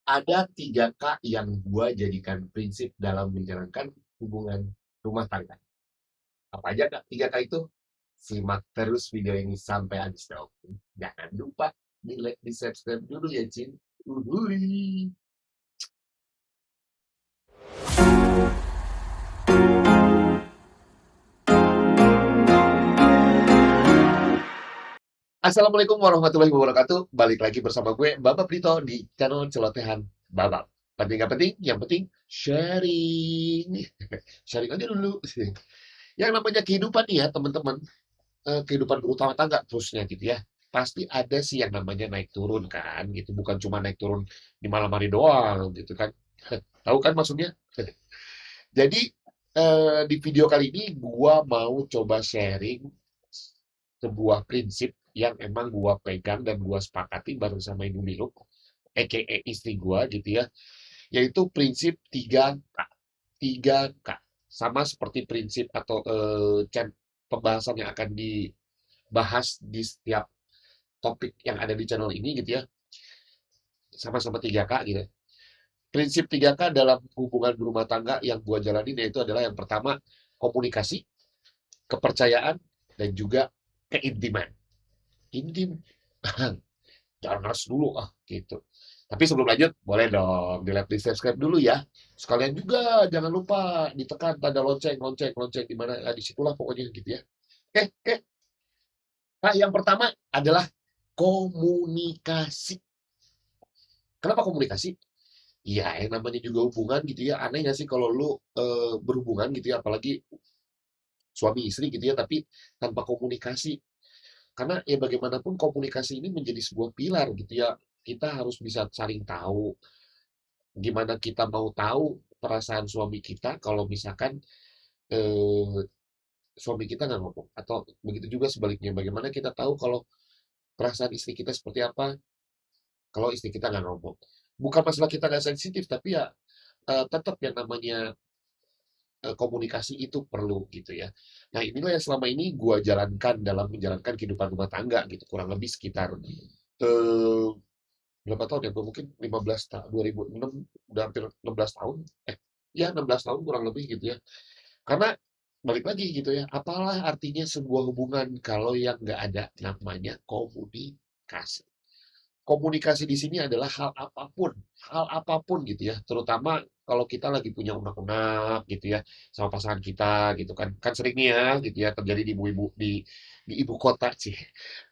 Ada 3K yang gua jadikan prinsip dalam menjalankan hubungan rumah tangga. Apa aja, Kak, 3K itu? Simak terus video ini sampai habis dong. Jangan lupa di-like, di-subscribe dulu ya, Cin. Uhuy. Assalamualaikum warahmatullahi wabarakatuh. Balik lagi bersama gue, Babak Dito, di channel Celotehan Babak. Penting gak penting? Yang penting sharing. Sharing aja dulu. Yang namanya kehidupan nih ya, teman-teman. Kehidupan berumah tangga terusnya gitu ya. Pasti ada sih yang namanya naik turun kan gitu. Bukan cuma naik turun di malam hari doang gitu kan. Tahu kan maksudnya? Jadi di video kali ini gua mau coba sharing sebuah prinsip yang emang gua pegang dan gua sepakati bareng sama Ibu Miluk, aka istri gua gitu ya, yaitu prinsip 3K. 3K. Sama seperti prinsip atau pembahasan yang akan dibahas di setiap topik yang ada di channel ini gitu ya, sama-sama 3K gitu. Prinsip 3K dalam hubungan berumah tangga yang gua jalanin yaitu adalah yang pertama komunikasi, kepercayaan, dan juga keintiman. Intim, jangan ngeres dulu ah gitu. Tapi sebelum lanjut, boleh dong di-like, di-subscribe dulu ya. Sekalian juga jangan lupa ditekan tanda lonceng, lonceng, lonceng di mana di situlah pokoknya gitu ya. Oke, oke. Nah, yang pertama adalah komunikasi. Kenapa komunikasi? Ya, yang namanya juga hubungan gitu ya. Aneh nggak sih kalau lu berhubungan gitu ya, apalagi suami istri gitu ya, tapi tanpa komunikasi. Karena ya bagaimanapun komunikasi ini menjadi sebuah pilar gitu ya. Kita harus bisa saling tahu. Gimana kita mau tahu perasaan suami kita kalau misalkan eh, suami kita nggak ngomong? Atau begitu juga sebaliknya. Bagaimana kita tahu kalau perasaan istri kita seperti apa kalau istri kita nggak ngomong? Bukan masalah kita nggak sensitif, tapi ya tetap yang namanya komunikasi itu perlu gitu ya. Nah inilah yang selama ini gua jalankan dalam menjalankan kehidupan rumah tangga gitu. Kurang lebih sekitar eh, berapa tahun ya? Gua mungkin 15 tahun, 2006, udah hampir 16 tahun. Ya 16 tahun kurang lebih gitu ya. Karena balik lagi gitu ya, apalah artinya sebuah hubungan kalau yang nggak ada namanya komunikasi. Komunikasi di sini adalah hal apapun gitu ya, terutama kalau kita lagi punya unek-unek gitu ya, sama pasangan kita gitu kan. Kan sering nih ya gitu ya terjadi di ibu kota sih.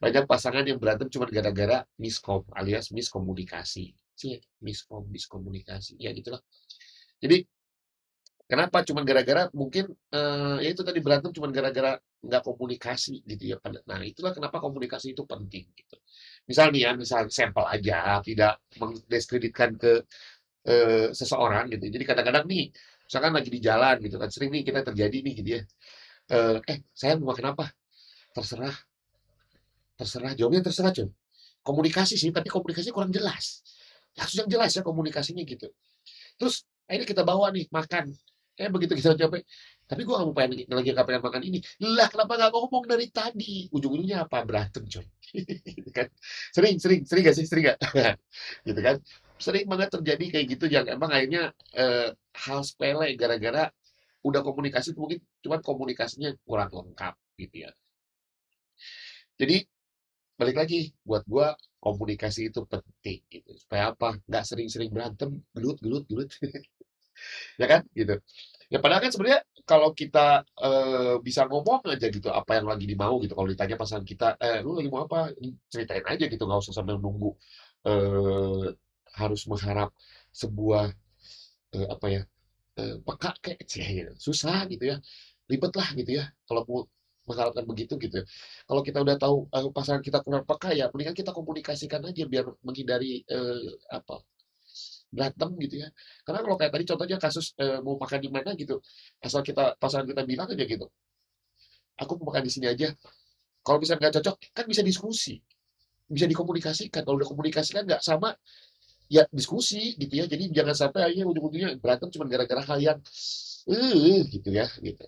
Banyak pasangan yang berantem cuma gara-gara miskom alias miskomunikasi. Sih, miskomunikasi. Ya gitulah. Jadi kenapa? Cuman gara-gara mungkin, ya itu tadi berantem cuman gara-gara nggak komunikasi gitu ya, nah itulah kenapa komunikasi itu penting gitu. Misal nih ya, misal sampel aja, tidak mendiskreditkan ke, seseorang gitu. Jadi kadang-kadang nih, misalkan lagi di jalan gitu kan, sering nih kita terjadi nih gitu ya, "Sayang mau makan apa?" "Terserah, terserah." Jawabnya terserah cuy. Komunikasi sih, tapi komunikasinya kurang jelas. Harus yang jelas ya komunikasinya gitu. Terus akhirnya kita bawa nih makan. Begitu kita capek, "Tapi gua nggak mau pengen lagi nggak pengen makan ini." "Lah kenapa nggak ngomong dari tadi?" Ujung-ujungnya apa? Berantem coy. Gitu kan. Sering sering sering nggak sih? Sering nggak? Gitu kan. Sering banget terjadi kayak gitu yang emang akhirnya, hal sepele gara-gara udah komunikasi mungkin cuman komunikasinya kurang lengkap gitu ya. Jadi balik lagi, buat gua komunikasi itu penting gitu. Supaya apa? Nggak sering-sering berantem, gelut gelut gelut. Ya kan? Gitu. Ya padahal kan sebenarnya kalau kita, bisa ngomong aja gitu apa yang lagi dimau gitu, kalau ditanya pasangan kita, "Lu lagi mau apa?" Ceritain aja gitu, nggak usah sambil nunggu, eee, harus mengharap sebuah, apa ya, peka kek, cie gitu, susah gitu ya, ribet lah gitu ya kalau mau mengharapkan begitu gitu. Kalau kita udah tahu, pasangan kita kurang peka ya mendingan kita komunikasikan aja biar menghindari, apa, berantem gitu ya. Karena kalau kayak tadi contohnya kasus, mau makan di mana gitu, asal kita pasangan kita bilang aja gitu, "Aku mau makan di sini aja." Kalau misalnya nggak cocok, kan bisa diskusi, bisa dikomunikasikan. Kalau udah komunikasikan nggak sama, ya diskusi gitu ya. Jadi jangan sampai akhirnya ujung-ujungnya berantem cuma gara-gara hal yang, gitu ya, gitu.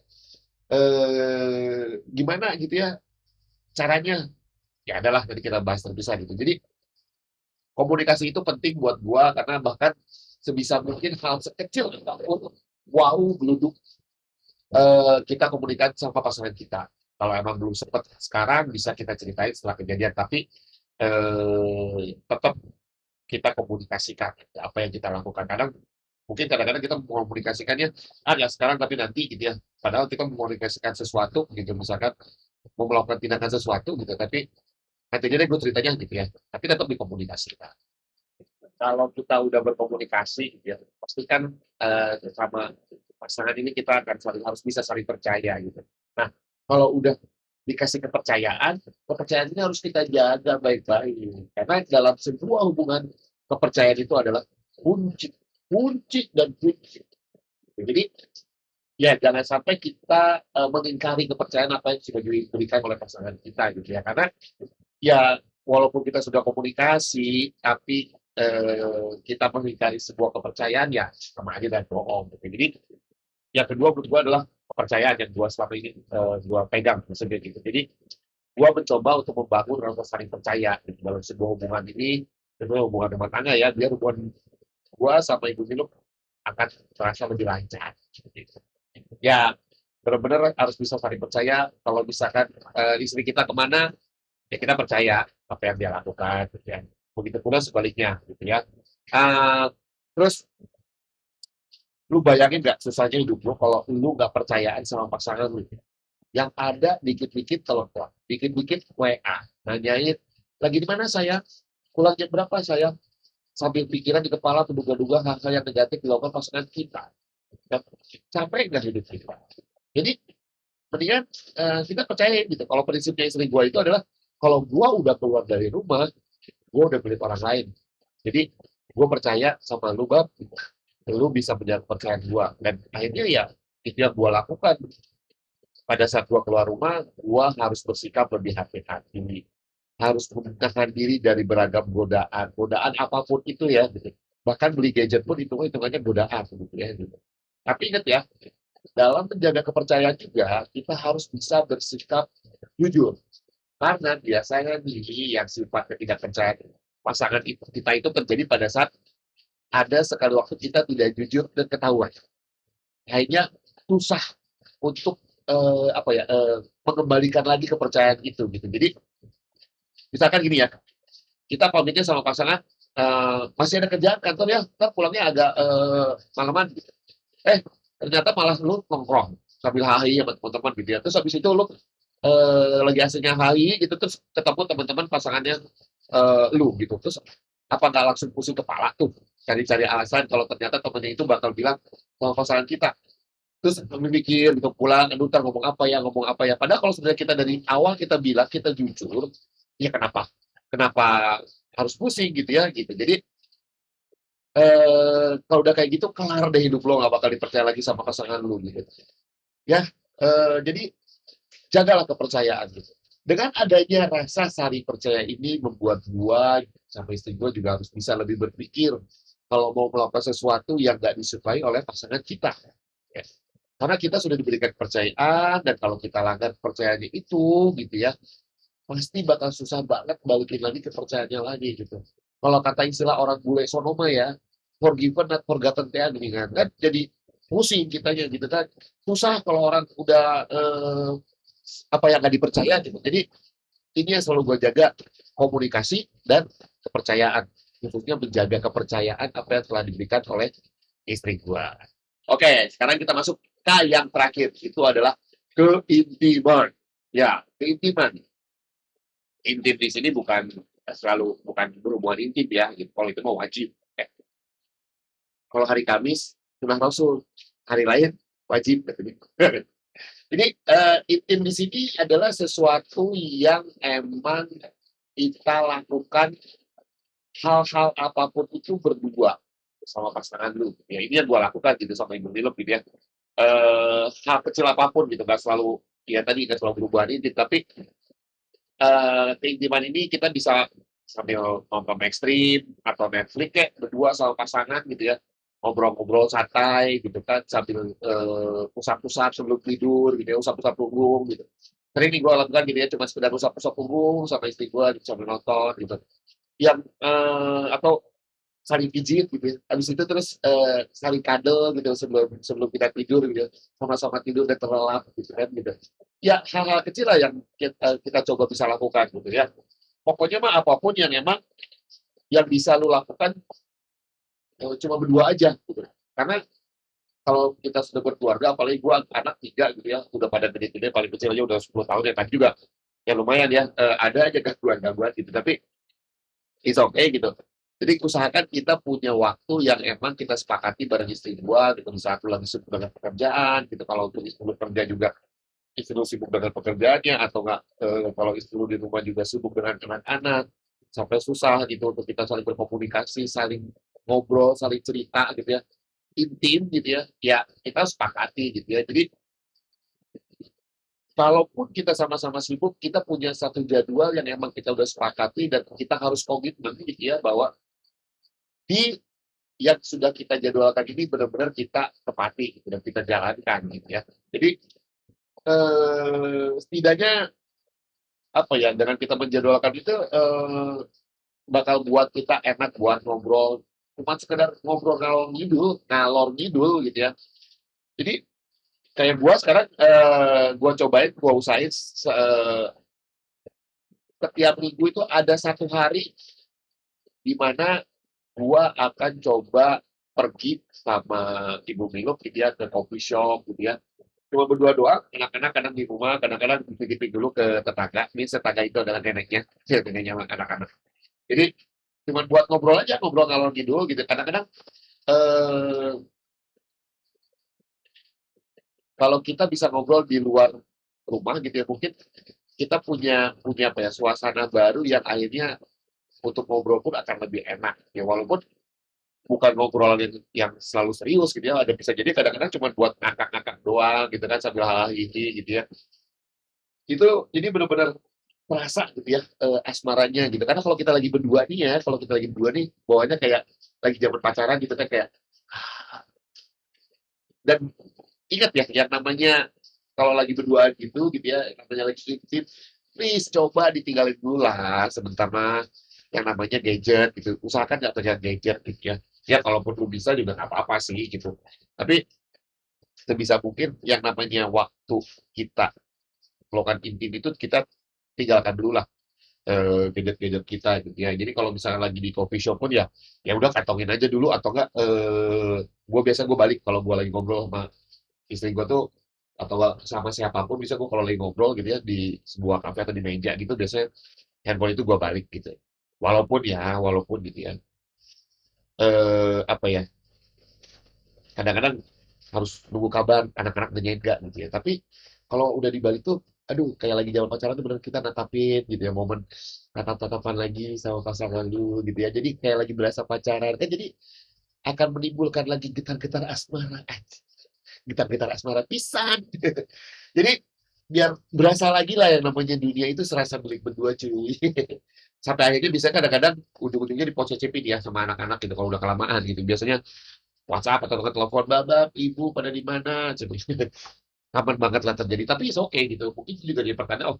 Gimana gitu ya caranya? Ya adalah tadi kita bahas terpisah gitu. Jadi Komunikasi itu penting buat gua karena bahkan sebisa mungkin hal sekecil apapun, wow, geluduk kita komunikasi sama pasangan kita. Kalau emang belum sempat sekarang bisa kita ceritain setelah kejadian, tapi tetap kita komunikasikan apa yang kita lakukan. Mungkin kadang-kadang kita mengkomunikasikannya nggak sekarang tapi nanti gitu ya. Padahal kita mengkomunikasikan sesuatu gitu, misalkan mau melakukan tindakan sesuatu gitu, tapi nantinya deh gue ceritanya gitu ya. Tapi tetap dikomunikasikan. Kalau kita udah berkomunikasi gitu ya, pastikan sama pasangan ini kita akan harus bisa saling percaya gitu. Nah, kalau udah dikasih kepercayaan, kepercayaan ini harus kita jaga baik-baik. Karena dalam sebuah hubungan, kepercayaan itu adalah kunci, kunci dan kunci. Jadi, ya jangan sampai kita mengingkari kepercayaan apa yang sudah diberikan oleh pasangan kita gitu ya. Karena ya walaupun kita sudah komunikasi, tapi kita mengingkari sebuah kepercayaan ya sama aja dan bohong. Gitu. Jadi yang kedua menurut gua adalah kepercayaan yang gua selama ini gua pegang maksudnya gitu. Jadi gua mencoba untuk membangun rasa saling percaya gitu, dalam sebuah hubungan ini, itu hubungan rumah tangga ya, biar hubungan gua sama ibu Nilo akan terasa lebih lancar. Gitu. Ya benar-benar harus bisa saling percaya. Kalau misalkan istri kita kemana, ya kita percaya apa yang dia lakukan. Gitu ya. Begitu pula sebaliknya, gitu ya. Terus lu bayangin nggak susahnya hidup lu kalau lu nggak percayaan sama pasangan lu? Yang ada dikit-dikit telepon, dikit-dikit WA, nanyain, "Lagi di mana sayang? Pulang jam berapa sayang?" Sambil pikiran di kepala terduga-duga hal-hal yang negatif dilakukan pasangan kita. Dan capek nggak hidup kita? Jadi mendingan kita percaya gitu. Kalau prinsipnya istri gua itu adalah kalau gua udah keluar dari rumah, gua udah milik orang lain. Jadi gua percaya sama lu bab, lu bisa menjaga kepercayaan gua. Dan akhirnya ya itu yang gua lakukan. Pada saat gua keluar rumah, gua harus bersikap lebih hati-hati. Harus menahan diri dari beragam godaan. Godaan apapun itu ya, gitu. Bahkan beli gadget pun hitungannya godaan, gitu ya. Gitu. Tapi ingat ya, dalam menjaga kepercayaan juga, kita harus bisa bersikap jujur. Karena biasanya nih yang sifat ketidakpercayaan pasangan kita itu terjadi pada saat ada sekali waktu kita tidak jujur dan ketahuan. Akhirnya susah untuk mengembalikan lagi kepercayaan itu gitu. Jadi misalkan gini ya, kita pamitnya sama pasangan masih ada kerjaan kantor ya, ntar pulangnya agak malaman. Gitu. Ternyata malah lu nongkrong sambil HI sama teman-teman gitu ya. Terus habis itu lu lagi asiknya HI gitu, terus ketemu teman-teman pasangannya lu gitu. Terus apa nggak langsung pusing kepala tuh cari-cari alasan kalau ternyata temennya itu bakal bilang sama pasangan kita. Terus mikir gitu pulang, aduh ntar ngomong apa ya. Padahal kalau sebenarnya kita dari awal kita bilang kita jujur, ya kenapa? Kenapa harus pusing gitu ya gitu. Jadi kalau udah kayak gitu kelar deh hidup lo nggak bakal dipercaya lagi sama pasangan lu gitu. Ya, jadi jagalah kepercayaan gitu. Dengan adanya rasa saling percaya ini membuat gua sama istri gua juga harus bisa lebih berpikir kalau mau melakukan sesuatu yang nggak disukai oleh pasangan kita. Ya. Karena kita sudah diberikan kepercayaan dan kalau kita langgar kepercayaannya itu gitu ya, pasti bakal susah banget balikin lagi kepercayaannya lagi gitu. Kalau kata istilah orang bule sonoma ya, forgiven not forgotten ya gini kan jadi pusing kitanya gitu kan. Susah kalau orang udah apa yang nggak dipercaya gitu. Jadi ini yang selalu gue jaga komunikasi dan kepercayaan, khususnya menjaga kepercayaan apa yang telah diberikan oleh istri gue. Oke, sekarang kita masuk ke yang terakhir, itu adalah keintiman. Ya, keintiman. Intim di sini bukan berhubungan intim ya, gitu. Kalau itu mau wajib. Kalau hari Kamis sunah Rasul, hari lain wajib. Jadi intim di sini adalah sesuatu yang emang kita lakukan hal-hal apapun itu berdua sama pasangan lu. Ya ini yang gue lakukan gitu sama ibu Nilo gitu ya. Hal kecil apapun gitu, nggak selalu ya tadi nggak selalu berhubungan intim, tapi keintiman ini kita bisa sambil nonton ekstrim atau Netflix kayak berdua sama pasangan gitu ya, ngobrol-ngobrol santai gitu kan sambil pusat-pusat sebelum tidur gitu ya, usap-usap punggung gitu. Sering nih gue lakukan gitu ya, cuma sekedar usap-usap punggung sama istri gue gitu, sambil nonton gitu. yang atau saling pijit gitu ya. Habis itu terus saling kadel gitu sebelum sebelum kita tidur gitu. Sama-sama tidur dan terlelap gitu kan gitu. Ya hal-hal kecil lah yang kita coba bisa lakukan gitu ya. Pokoknya mah apapun yang emang yang bisa lu lakukan cuma berdua aja gitu. Karena kalau kita sudah berkeluarga, apalagi gua anak tiga gitu ya, udah pada gede-gede, paling kecil aja udah 10 tahun ya, tadi juga ya lumayan ya, ada aja gangguan-gangguan gitu, tapi it's okay gitu. Jadi usahakan kita punya waktu yang emang kita sepakati bareng istri gua gitu, di saat lu lagi sibuk dengan pekerjaan gitu, kalau untuk istri lu kerja juga, istri lu sibuk dengan pekerjaannya, atau enggak, kalau istri lu di rumah juga sibuk dengan anak-anak, sampai susah gitu untuk kita saling berkomunikasi, saling ngobrol, saling cerita gitu ya, intim gitu ya, ya kita sepakati gitu ya. Jadi kalaupun kita sama-sama sibuk, kita punya satu jadwal yang emang kita udah sepakati dan kita harus komitmen gitu ya, bahwa di yang sudah kita jadwalkan ini benar-benar kita tepati gitu dan kita jalankan gitu ya. Jadi, setidaknya apa ya, dengan kita menjadwalkan itu, bakal buat kita enak buat ngobrol, cuma sekedar ngobrol ngalor ngidul gitu ya. Jadi kayak gua sekarang, gua cobain, gua usahain setiap minggu itu ada satu hari di mana gua akan coba pergi sama ibu Milo gitu ya, ke coffee shop gitu ya. Cuma berdua doang, anak-anak kadang di rumah, kadang-kadang pipik-pipik dulu ke tetangga. Ini tetangga itu adalah neneknya, neneknya sama anak-anak. Jadi cuma buat ngobrol aja, ngobrol ngalor ngidul gitu. Kadang-kadang eh, kalau kita bisa ngobrol di luar rumah gitu ya, mungkin kita punya punya apa ya, suasana baru yang akhirnya untuk ngobrol pun akan lebih enak. Ya walaupun bukan ngobrol yang selalu serius gitu ya, ada bisa jadi kadang-kadang cuma buat ngakak-ngakak doang gitu kan sambil hahaha ini gitu ya. Itu jadi benar-benar terasa gitu ya, asmaranya gitu. Karena kalau kita lagi berdua nih ya, kalau kita lagi berdua nih bawaannya kayak lagi zaman pacaran gitu kan kayak dan ingat ya yang namanya kalau lagi berdua gitu ya, yang namanya lagi intim, please coba ditinggalin dulu lah sebentar mah yang namanya gadget gitu. Usahakan nggak pegang gadget gitu ya. Ya kalaupun lu bisa juga nggak apa-apa sih gitu. Tapi sebisa mungkin yang namanya waktu kita melakukan intim itu kita tinggalkan dulu lah gadget-gadget kita gitu ya. Jadi kalau misalnya lagi di coffee shop pun ya ya udah kantongin aja dulu atau enggak gue biasa gue balik kalau gue lagi ngobrol sama istri gue tuh atau enggak sama siapapun bisa gue kalau lagi ngobrol gitu ya di sebuah kafe atau di meja gitu biasanya handphone itu gue balik gitu. Walaupun gitu ya. Apa ya? Kadang-kadang harus nunggu kabar anak-anak nanyain nggak gitu ya. Tapi kalau udah di Bali tuh, aduh kayak lagi zaman pacaran tuh bener kita natapin gitu ya momen tatap-tatapan lagi sama pasangan dulu gitu ya. Jadi kayak lagi berasa pacaran kan jadi akan menimbulkan lagi getar-getar asmara. Getar-getar asmara pisan. Jadi biar berasa lagi lah yang namanya dunia itu serasa milik berdua cuy. Sampai akhirnya bisa kadang-kadang ujung-ujungnya diposesifin ya sama anak-anak gitu kalau udah kelamaan gitu. Biasanya WhatsApp atau telepon, "Babab, Ibu pada di mana?" Aman banget lah terjadi, tapi it's okay gitu. Mungkin itu juga jadi pertanda, "Oh,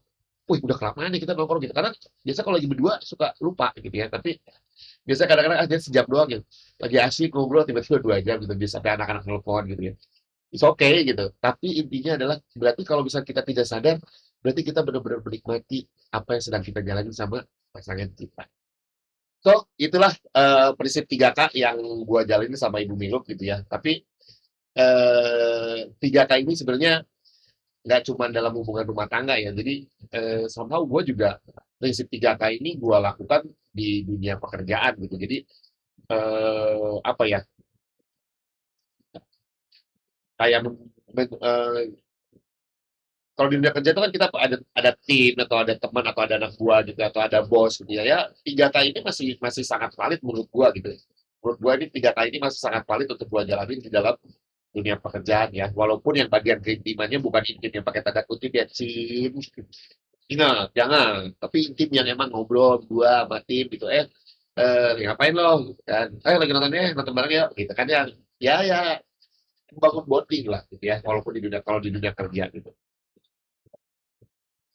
wih udah kelamaan nih kita nongkrong," gitu. Karena biasa kalau lagi berdua suka lupa gitu ya, tapi biasa kadang-kadang aja sejam doang ya, lagi asik ngobrol tiba-tiba 2 jam gitu, bisa sampai anak-anak nelpon gitu ya. It's okay gitu, tapi intinya adalah berarti kalau misalnya kita tidak sadar, berarti kita benar-benar menikmati apa yang sedang kita jalani sama pasangan kita. So, itulah, prinsip 3K yang gua jalanin sama ibu Milo gitu ya. Tapi 3K ini sebenarnya nggak cuma dalam hubungan rumah tangga ya. Jadi somehow gue juga prinsip 3K ini gue lakukan di dunia pekerjaan gitu. Jadi apa ya? Kayak kalau di dunia kerja itu kan kita ada tim atau ada teman atau ada anak buah gitu atau ada bos gitu ya. Ya 3K ini masih masih sangat valid menurut gue gitu. Menurut gue ini 3K ini masih sangat valid untuk gue jalanin di dalam dunia pekerjaan ya. Walaupun yang bagian keintimannya bukan intim yang pakai tanda kutip ya, Cin. Ingat, jangan. Tapi intim yang emang ngobrol dua sama tim gitu. Ngapain lo? Gitu kan. Lagi nonton nonton bareng ya. Gitu kan yang ya membangun bonding lah gitu ya. Walaupun di dunia kalau di dunia kerja gitu.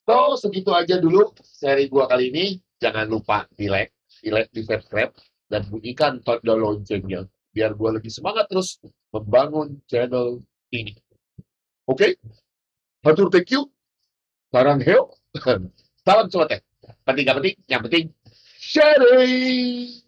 So segitu aja dulu seri gua kali ini. Jangan lupa di like, di subscribe dan bunyikan tanda loncengnya biar gue lebih semangat terus membangun channel ini. Oke? Hatur thank you. Sarang heo. Salam cuantek. Penting gak penting, yang penting sharing.